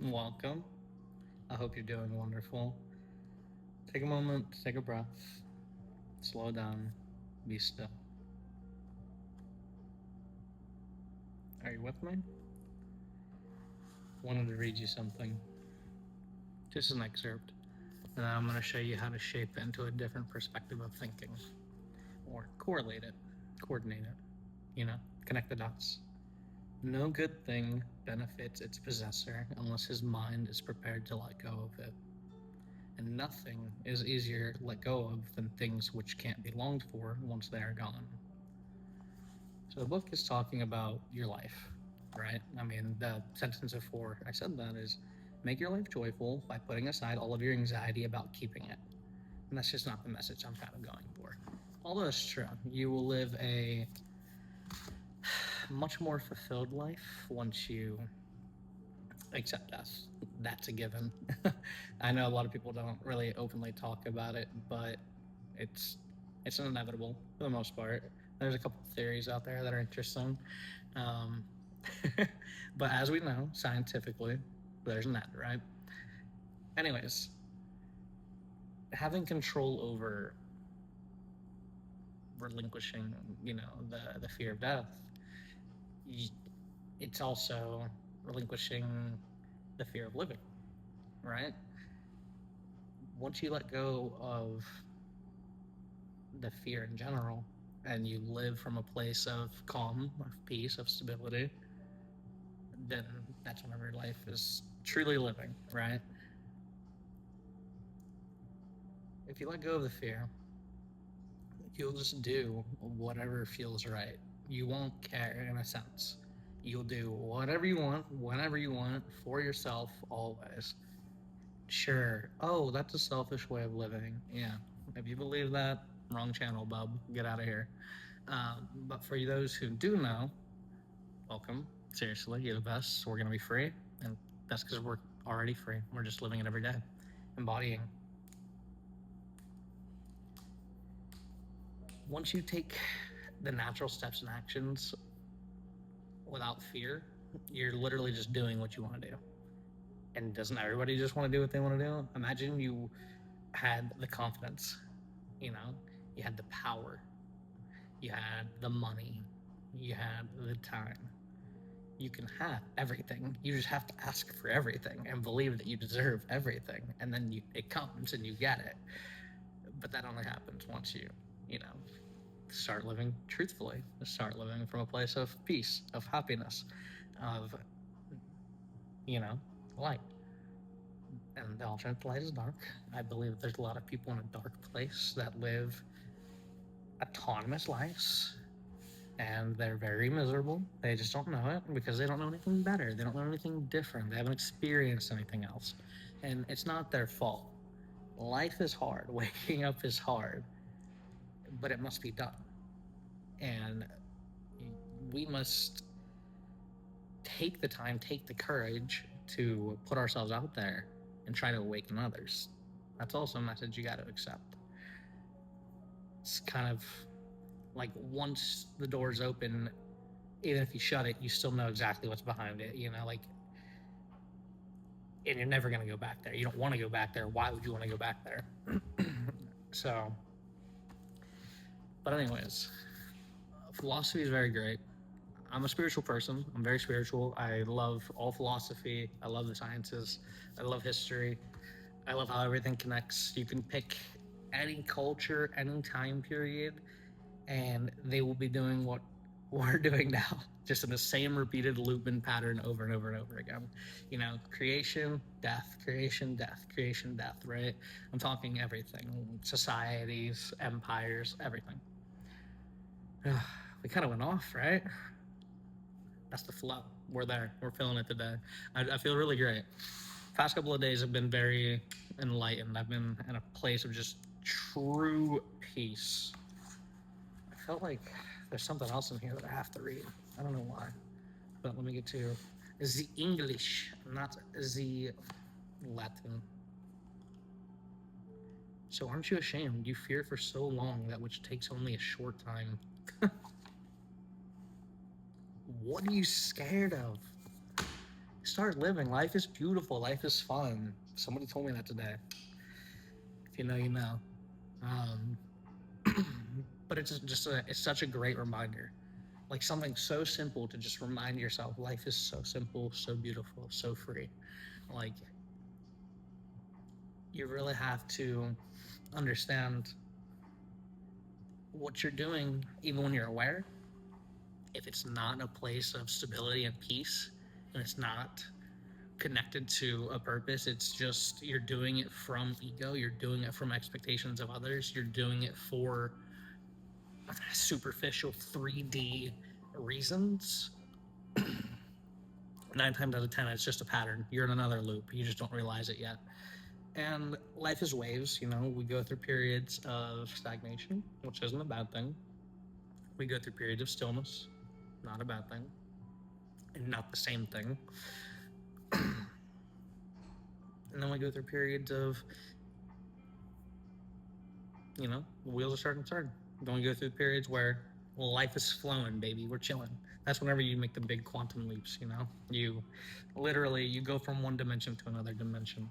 Welcome. I hope you're doing wonderful. Take a moment, take a breath, slow down, be still. Are you with me? Wanted to read you something, just an excerpt, and then I'm going to show you how to shape it into a different perspective of thinking, or correlate it, coordinate it, you know, connect the dots. No good thing benefits its possessor unless his mind is prepared to let go of it. And nothing is easier to let go of than things which can't be longed for once they are gone. So the book is talking about your life, right? I mean, the sentence before I said that is make your life joyful by putting aside all of your anxiety about keeping it. And that's just not the message I'm kind of going for. Although it's true, you will live a much more fulfilled life once you accept death. That's a given. I know a lot of people don't really openly talk about it, but it's it's inevitable for the most part. There's a couple of theories out there that are interesting, um, but as we know, scientifically, there's an end, right? Anyways, having control over relinquishing, the fear of death, it's also relinquishing the fear of living, right? Once you let go of the fear in general and you live from a place of calm, of peace, of stability, then that's whenever life is truly living, right? If you let go of the fear, you'll just do whatever feels right. You won't care, in a sense. You'll do whatever you want, whenever you want, for yourself, always. Sure. Oh, that's a selfish way of living. Yeah. If you believe that, wrong channel, bub. Get out of here. But for those who do know, welcome. Seriously, you're the best. We're going to be free. And that's because we're already free. We're just living it every day, embodying. Once you take the natural steps and actions without fear, you're literally just doing what you want to do. And doesn't everybody just want to do what they want to do? Imagine you had the confidence, you know, you had the power, you had the money, you had the time. You can have everything. You just have to ask for everything and believe that you deserve everything, and then it comes and you get it. But that only happens once you know, start living truthfully, start living from a place of peace, of happiness, of, you know, light. And the alternate light is dark. I believe that there's a lot of people in a dark place that live autonomous lives and they're very miserable. They just don't know it because they don't know anything better. They don't know anything different. They haven't experienced anything else. And it's not their fault. Life is hard. Waking up is hard, but it must be done. And we must take the time, take the courage to put ourselves out there and try to awaken others. That's also a message you got to accept. It's kind of like once the door's open, even if you shut it, you still know exactly what's behind it. And you're never going to go back there. You don't want to go back there. Why would you want to go back there? So, but anyways, philosophy is very great. I'm a spiritual person. I'm very spiritual. I love all philosophy. I love the sciences. I love history. I love how everything connects. You can pick any culture, any time period, and they will be doing what we're doing now, just in the same repeated loop and pattern over and over and over again. Creation, death, creation, death, creation, death, right? I'm talking everything, societies, empires, everything. We kind of went off, right? That's the flow. We're there. We're feeling it today. I feel really great. Past couple of days have been very enlightened. I've been in a place of just true peace. I felt like there's something else in here that I have to read. I don't know why, but let me get to the English, not the Latin. So aren't you ashamed? You fear for so long that which takes only a short time. What are you scared of? Start living. Life is beautiful. Life is fun. Somebody told me that today. If you know, you know. Um, but it's such a great reminder. Like something so simple to just remind yourself life is so simple, so beautiful, so free. Like you really have to understand what you're doing, even when you're aware. If it's not a place of stability and peace, and it's not connected to a purpose, it's just you're doing it from ego, you're doing it from expectations of others, you're doing it for superficial 3D reasons. 9 times out of 10, it's just a pattern. You're in another loop. You just don't realize it yet. And life is waves. We go through periods of stagnation, which isn't a bad thing. We go through periods of stillness, not a bad thing, and not the same thing. And then we go through periods of, the wheels are starting to turn. Then we go through periods where life is flowing, baby. We're chilling. That's whenever you make the big quantum leaps. You literally you go from one dimension to another dimension.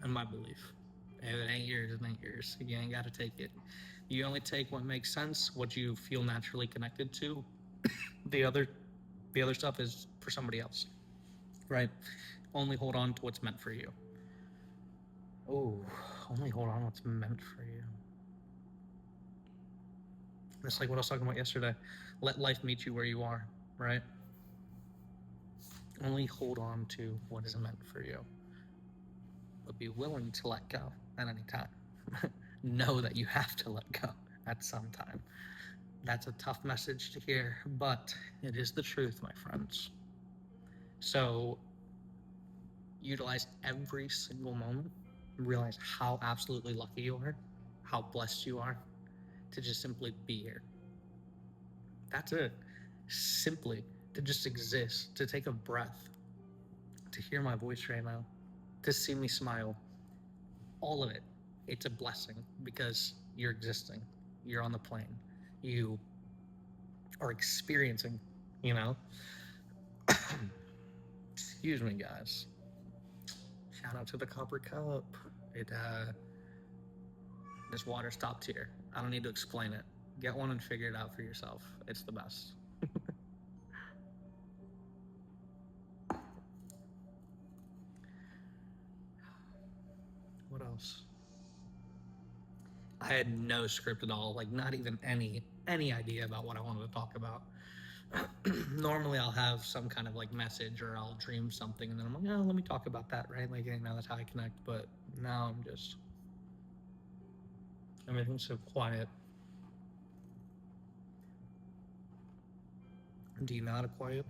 In my belief, if it ain't yours, it ain't yours. You ain't got to take it. You only take what makes sense, what you feel naturally connected to. The other stuff is for somebody else, right? Only hold on to what's meant for you. Oh, only hold on to what's meant for you. It's like what I was talking about yesterday. Let life meet you where you are, right? Only hold on to what is meant for you, but be willing to let go at any time. Know that you have to let go at some time. That's a tough message to hear, but it is the truth, my friends. So utilize every single moment. Realize how absolutely lucky you are, how blessed you are to just simply be here. That's it. Simply to just exist, to take a breath, to hear my voice right now, to see me smile. All of it. It's a blessing because you're existing. You're on the plane. You are experiencing, you know? Excuse me, guys. Shout out to the copper cup. This water stopped here. I don't need to explain it. Get one and figure it out for yourself. It's the best. What else? I had no script at all, like not even any idea about what I wanted to talk about. Normally I'll have some kind of like message or I'll dream something and then I'm like, oh, let me talk about that, right? Like, that's how I connect. But now everything's so quiet. Do you know how to quiet?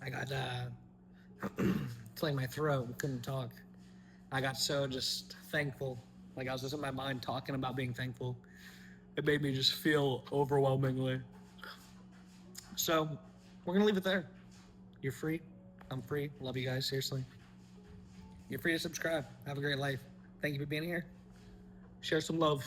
I got it's like my throat couldn't talk. I got so just thankful. Like I was just in my mind talking about being thankful. It made me just feel overwhelmingly. So we're gonna leave it there. You're free. I'm free. Love you guys, seriously. You're free to subscribe. Have a great life. Thank you for being here. Share some love.